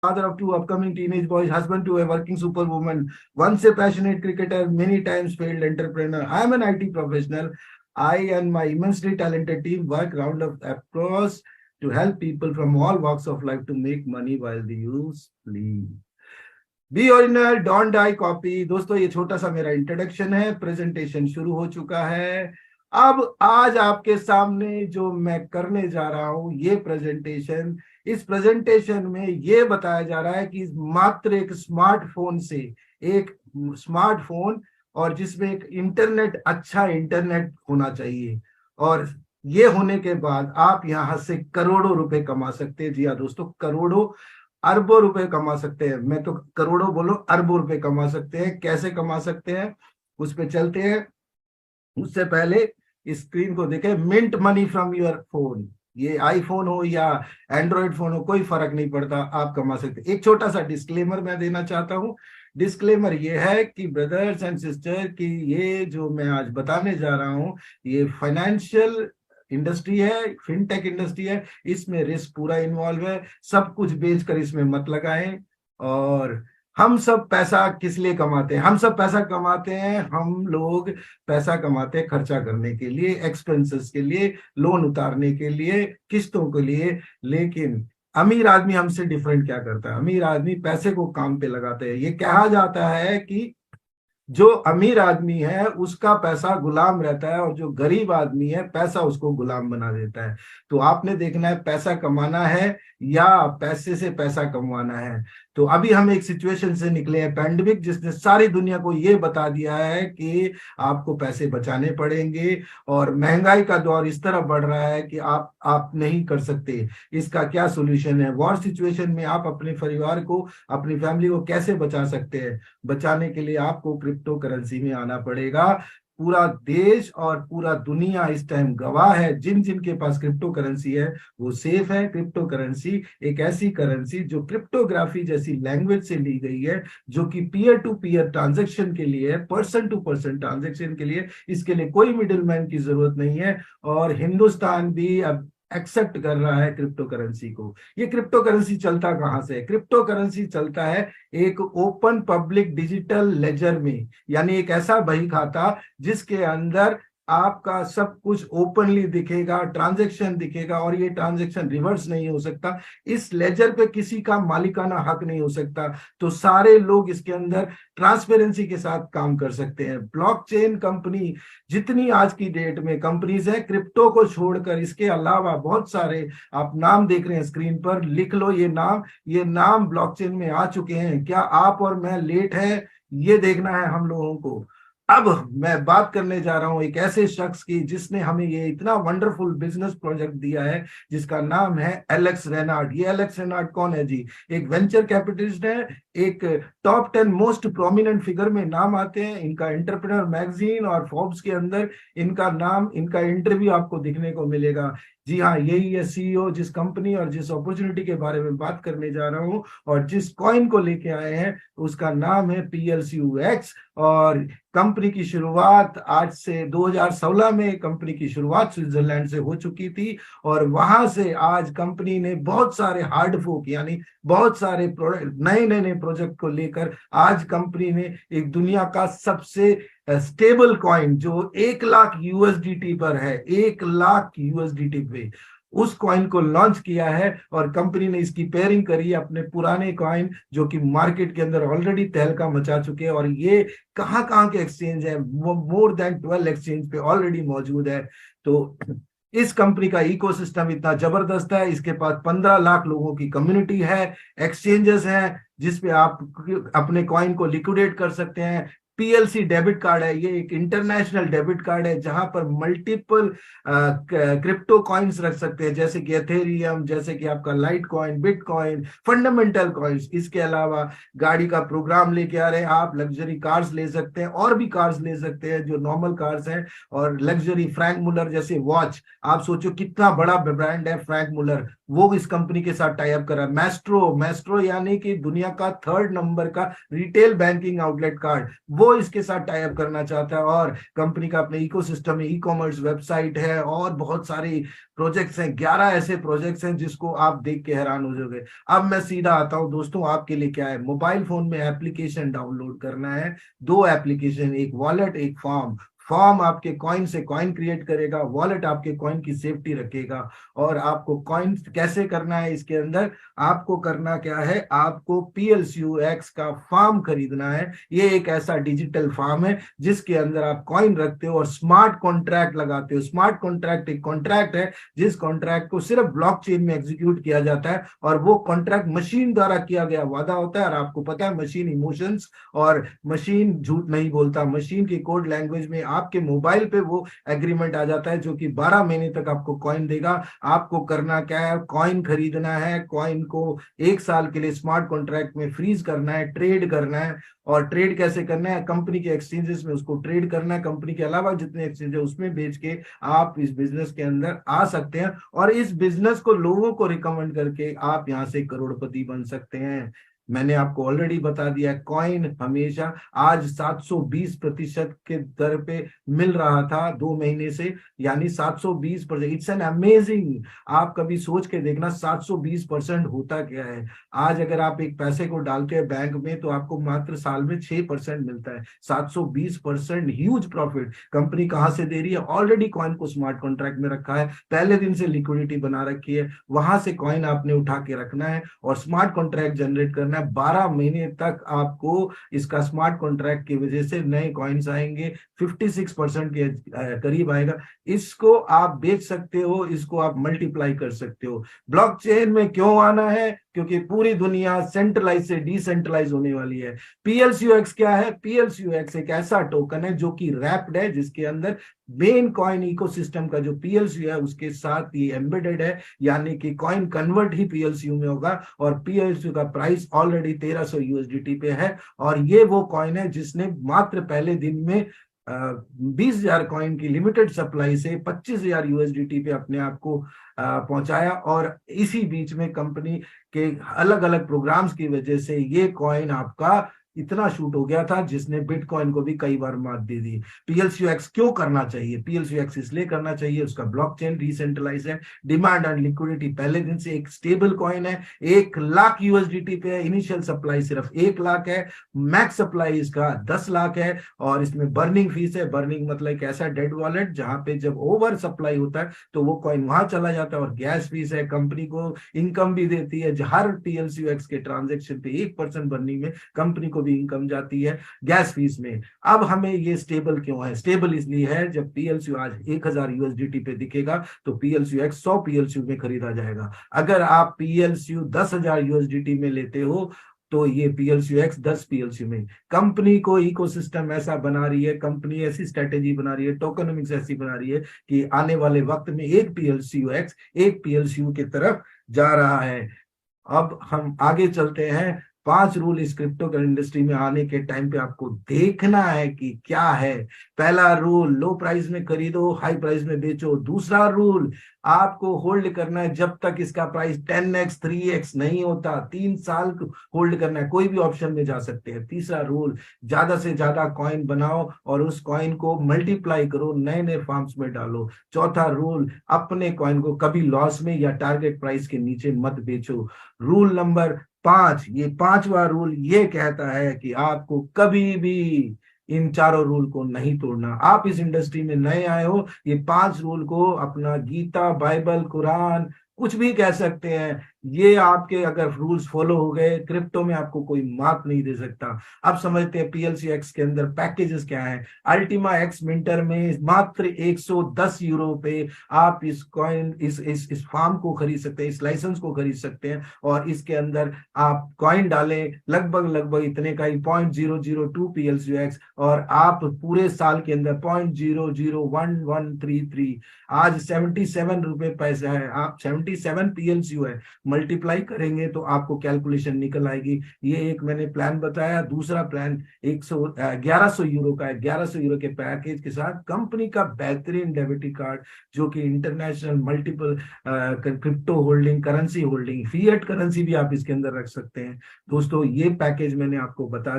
father of two upcoming teenage boys, husband to a working superwoman, once a passionate cricketer, many times failed entrepreneur. I am an IT professional. I and my immensely talented team work round of across to help people from all walks of life to make money while they use sleep. Be original don't die copy. दोस्तों ये छोटा सा मेरा introduction है, presentation शुरू हो चुका है। अब आज आपके सामने जो मैं करने जा रहा हूं ये प्रेजेंटेशन, इस प्रेजेंटेशन में ये बताया जा रहा है कि मात्र एक स्मार्टफोन से, एक स्मार्टफोन और जिसमें एक इंटरनेट, अच्छा इंटरनेट होना चाहिए, और ये होने के बाद आप यहां से करोड़ों रुपए कमा सकते हैं। जी हाँ दोस्तों, करोड़ों अरबों रुपए कमा सकते हैं। मैं तो करोड़ों बोलो, अरबों रुपए कमा सकते हैं। कैसे कमा सकते हैं उस पे चलते हैं। उससे पहले स्क्रीन को देखें। Mint money from your phone, ये आईफोन हो या एंड्रॉइड फोन हो, कोई फर्क नहीं पड़ता, आप कमा सकते हैं। एक छोटा सा डिस्क्लेमर मैं देना चाहता हूं। डिस्क्लेमर ये है कि ब्रदर्स एंड सिस्टर कि ये जो मैं आज बताने जा रहा हूं ये फाइनेंशियल इंडस्ट्री है, फिनटेक इंडस्ट्री है, इसमें रिस्क पूरा इन्वॉल्व है। सब कुछ बेचकर इसमें मत लगाएं। और हम सब पैसा किस लिए कमाते हैं? हम सब पैसा कमाते हैं, हम लोग पैसा कमाते हैं खर्चा करने के लिए, एक्सपेंसेस के लिए, लोन उतारने के लिए, किस्तों के लिए। लेकिन अमीर आदमी हमसे डिफरेंट क्या करता है? अमीर आदमी पैसे को काम पे लगाते हैं। ये कहा जाता है कि जो अमीर आदमी है उसका पैसा गुलाम रहता है, और जो गरीब आदमी है पैसा उसको गुलाम बना देता है। तो आपने देखना है पैसा कमाना है या पैसे से पैसा कमाना है। तो अभी हम एक सिचुएशन से निकले हैं, पैंडेमिक, जिसने सारी दुनिया को ये बता दिया है कि आपको पैसे बचाने पड़ेंगे, और महंगाई का दौर इस तरह बढ़ रहा है कि आप नहीं कर सकते। इसका क्या सोल्यूशन है? वॉर सिचुएशन में आप अपने परिवार को, अपनी फैमिली को कैसे बचा सकते हैं? बचाने के लिए आपको क्रिप्टो करेंसी में आना पड़ेगा। पूरा देश और पूरा दुनिया इस टाइम गवाह है, जिन जिन के पास क्रिप्टो करेंसी है वो सेफ है। क्रिप्टो करेंसी एक ऐसी करेंसी जो क्रिप्टोग्राफी जैसी लैंग्वेज से ली गई है, जो कि पीयर टू पीयर ट्रांजैक्शन के लिए है, पर्सन टू पर्सन ट्रांजैक्शन के लिए। इसके लिए कोई मिडिलमैन की जरूरत नहीं है, और हिंदुस्तान भी अब एक्सेप्ट कर रहा है क्रिप्टो करेंसी को। ये क्रिप्टो करेंसी चलता कहां से है? क्रिप्टो करेंसी चलता है एक ओपन पब्लिक डिजिटल लेजर में, यानी एक ऐसा बही खाता जिसके अंदर आपका सब कुछ ओपनली दिखेगा, ट्रांजैक्शन दिखेगा, और ये ट्रांजैक्शन रिवर्स नहीं हो सकता। इस लेजर पे किसी का मालिकाना हक नहीं हो सकता। तो सारे लोग इसके अंदर ट्रांसपेरेंसी के साथ काम कर सकते हैं। ब्लॉकचेन कंपनी जितनी आज की डेट में कंपनीज है, क्रिप्टो को छोड़कर इसके अलावा बहुत सारे, आप नाम देख रहे हैं स्क्रीन पर, लिख लो ये नाम ब्लॉकचेन में आ चुके हैं। क्या आप और मैं लेट है? ये देखना है हम लोगों को। अब मैं बात करने जा रहा हूं एक ऐसे शख्स की जिसने हमें ये इतना वंडरफुल बिजनेस प्रोजेक्ट दिया है, जिसका नाम है एलेक्स रेनार्ड। ये एलेक्स रेनार्ड कौन है जी? एक वेंचर कैपिटलिस्ट है, एक टॉप 10 मोस्ट प्रोमिनेंट फिगर में नाम आते हैं। इनका एंटरप्रेन्योर मैगजीन और फोर्ब्स के अंदर इनका नाम, इनका इंटरव्यू आपको दिखने को मिलेगा। जी हाँ, यही है सीईओ जिस कंपनी और जिस अपॉर्चुनिटी के बारे में बात करने जा रहा हूं, और जिस कॉइन को लेके आए हैं उसका नाम है PLCUX। और कंपनी की शुरुआत आज से 2016 में कंपनी की शुरुआत स्विट्जरलैंड से हो चुकी थी, और वहां से आज कंपनी ने बहुत सारे हार्ड फोक, यानी बहुत सारे नए नए प्रोजेक्ट को लेकर आज कंपनी ने एक दुनिया का सबसे स्टेबल कॉइन जो 1 लाख USDT पर है, 1 लाख USDT पे, उस कॉइन को लॉन्च किया है। और कंपनी ने इसकी पेयरिंग करी अपने पुराने कॉइन जो कि मार्केट के अंदर ऑलरेडी तहलका मचा चुके हैं, और ये कहां कहां के एक्सचेंज है, मोर देन 12 एक्सचेंज पे ऑलरेडी मौजूद है। तो इस कंपनी का इकोसिस्टम इतना जबरदस्त है, इसके पास 15 लाख लोगों की कम्युनिटी है, एक्सचेंजेस हैं जिसपे आप अपने कॉइन को लिक्विडेट कर सकते हैं। PLC डेबिट कार्ड है, ये एक इंटरनेशनल डेबिट कार्ड है जहां पर मल्टीपल क्रिप्टो कॉइन्स रख सकते हैं, जैसे कि एथेरियम, जैसे कि आपका light coin, bitcoin, fundamental coins. इसके अलावा गाड़ी का प्रोग्राम लेके आ रहे हैं आप, लग्जरी कार्स ले सकते हैं, और भी कार्स ले सकते हैं जो नॉर्मल कार्स हैं, और लग्जरी फ्रैंक मुलर जैसे वॉच। आप सोचो कितना बड़ा ब्रांड है फ्रैंक मुलर, वो इस कंपनी के साथ टाई अप कर रहा है। मैस्ट्रो यानी कि दुनिया का 3rd नंबर का रिटेल बैंकिंग आउटलेट कार्ड, वो वो इसके साथ टाई अप करना चाहता है और कंपनी का अपने इकोसिस्टम में ई-कॉमर्स वेबसाइट है और बहुत सारी प्रोजेक्ट्स हैं, 11 ऐसे प्रोजेक्ट्स हैं जिसको आप देख के हैरान हो जाओगे। अब मैं सीधा आता हूं दोस्तों, आपके लिए क्या है, मोबाइल फोन में एप्लीकेशन डाउनलोड करना है। दो एप्लीकेशन, एक वॉलेट एक फॉर्म। फॉर्म आपके कॉइन से कॉइन क्रिएट करेगा, वॉलेट आपके कॉइन की सेफ्टी रखेगा। और आपको कॉइन कैसे करना है, इसके अंदर आपको करना क्या है, आपको PLCUX का फॉर्म खरीदना है। ये एक ऐसा डिजिटल फॉर्म है जिसके अंदर आप कॉइन रखते हो और स्मार्ट कॉन्ट्रैक्ट लगाते हो। स्मार्ट कॉन्ट्रैक्ट एक कॉन्ट्रैक्ट है जिस कॉन्ट्रैक्ट को सिर्फ ब्लॉकचेन में एग्जीक्यूट किया जाता है और वो कॉन्ट्रैक्ट मशीन द्वारा किया गया वादा होता है। और आपको पता है मशीन इमोशंस और मशीन झूठ नहीं बोलता। मशीन की कोड लैंग्वेज में आपके मोबाइल पे वो एग्रीमेंट आ जाता है जो कि 12 महीने तक आपको कॉइन देगा। आपको करना क्या है, कॉइन खरीदना है, कॉइन को 1 साल के लिए स्मार्ट कॉन्ट्रैक्ट में फ्रीज करना है, ट्रेड करना है। और ट्रेड कैसे करना है, कंपनी के एक्सचेंजेस में उसको ट्रेड करना है। कंपनी के अलावा जितने एक्सचेंज है उसमें बेच के आप इस बिजनेस के अंदर आ सकते हैं और इस बिजनेस को लोगों को रिकमेंड करके आप यहाँ से करोड़पति बन सकते हैं। मैंने आपको ऑलरेडी बता दिया, कॉइन हमेशा आज 720% के दर पे मिल रहा था 2 महीने से, यानी 720%। It's an amazing. आप कभी सोच के देखना 720% होता क्या है। आज अगर आप एक पैसे को डालते हैं बैंक में तो आपको मात्र साल में 6% मिलता है। 720% ह्यूज प्रॉफिट कंपनी कहां से दे रही है, ऑलरेडी कॉइन को स्मार्ट कॉन्ट्रैक्ट में रखा है, पहले दिन से लिक्विडिटी बना रखी है, वहां से कॉइन आपने उठा के रखना है और स्मार्ट कॉन्ट्रैक्ट जनरेट करना है। 12 महीने तक आपको इसका स्मार्ट कॉन्ट्रैक्ट की वजह से नए कॉइन्स आएंगे, 56% के करीब आएगा। इसको आप बेच सकते हो, इसको आप मल्टीप्लाई कर सकते हो। ब्लॉकचेन में क्यों आना है, क्योंकि पूरी दुनिया सेंट्रलाइज से डिसेंट्रलाइज होने वाली है। PLCUX क्या है, PLCUX एक ऐसा टोकन है जो कि रैप्ड है, जिसके अंदर मेन कॉइन इकोसिस्टम का जो PLCU है उसके साथ ये एम्बेडेड है, यानी कि कॉइन कन्वर्ट ही PLCU में होगा। और PLCU का प्राइस ऑलरेडी 1300 USDT पे है। और ये वो कॉइन है जिसने मात्र पहले दिन में 20,000 कॉइन की लिमिटेड सप्लाई से 25,000 USDT पे अपने आप को पहुंचाया। और इसी बीच में कंपनी के अलग अलग प्रोग्राम्स की वजह से ये कॉइन आपका इतना शूट हो गया था जिसने बिटकॉइन को भी कई बार मात दे दी। PLCUX क्यों करना चाहिए, PLCUX इसलिए करना चाहिए, उसका ब्लॉकचेन डिसेंट्रलाइज है, डिमांड एंड लिक्विडिटी पहले दिन से, एक स्टेबल कॉइन है, 1 लाख USDT पे है, इनिशियल सप्लाई सिर्फ 1 लाख है, मैक्स सप्लाई इसका 10 लाख है। और इसमें बर्निंग फीस है। बर्निंग मतलब एक ऐसा डेड वॉलेट जहां पे जब ओवर सप्लाई होता है तो वो कॉइन वहां चला जाता है। और गैस फीस है, कंपनी को इनकम भी देती है। हर PLCUX के ट्रांजेक्शन पे 1% बर्निंग में कंपनी को भी इनकम जाती है गैस फीस में। अब हमें ये स्टेबल क्यों है, स्टेबल इसलिए है जब PLCU आज 1,000 USDT पे दिखेगा तो PLCUX 100 PLCU में खरीदा जाएगा। अगर आप PLCU 10,000 USDT में लेते हो तो ये PLCUX 10 PLCU में। कंपनी को इकोसिस्टम ऐसा बना रही है, कंपनी ऐसी स्ट्रेटेजी बना रही है, टोकनोमिक्स ऐसी बना रही है कि आने वाले वक्त में एक PLCUX एक PLCU की तरफ जा रहा है। अब हम आगे चलते हैं। 5 रूल इस क्रिप्टो इंडस्ट्री में आने के टाइम पे आपको देखना है कि क्या है। पहला रूल, लो प्राइस में खरीदो, हाई प्राइस में बेचो। दूसरा रूल, आपको होल्ड करना है जब तक इसका प्राइस 10x 3x नहीं होता। 3 साल होल्ड करना है, कोई भी ऑप्शन में जा सकते हैं। तीसरा रूल, ज्यादा से ज्यादा कॉइन बनाओ और उस कॉइन को मल्टीप्लाई करो, नए नए फॉर्म्स में डालो। चौथा रूल, अपने कॉइन को कभी लॉस में या टारगेट प्राइस के नीचे मत बेचो। रूल नंबर 5, ये 5वां रूल ये कहता है कि आपको कभी भी इन चारों रूल को नहीं तोड़ना। आप इस इंडस्ट्री में नए आए हो, ये 5 रूल को अपना गीता, बाइबल, कुरान, कुछ भी कह सकते हैं, ये आपके अगर रूल्स फॉलो हो गए, क्रिप्टो में आपको कोई मात नहीं दे सकता। अब समझते हैं PLCUX के अंदर पैकेजेस क्या है। अल्टीमा एक्स मिंटर में मात्र 110 यूरो पे आप इस कॉइन इस फार्म को खरीद सकते हैं, इस लाइसेंस को खरीद सकते हैं। और इसके अंदर आप कॉइन डालें, लगभग इतने का ही 0.002 PLCUX, और आप पूरे साल के अंदर 0.001133, आज 77 रुपए पैसा है, आप 77 PLCU है, मल्टीप्लाई करेंगे तो आपको कैलकुलेशन निकल आएगी। ये एक मैंने प्लान बताया। दूसरा प्लान 1100 यूरो का है। 1100 यूरो के पैकेज के साथ कंपनी का बेहतरीन डेबिट कार्ड, जो कि international multiple crypto holding, currency holding, fiat currency भी आप इसके अंदर रख सकते हैं। दोस्तों ये पैकेज मैंने आपको बता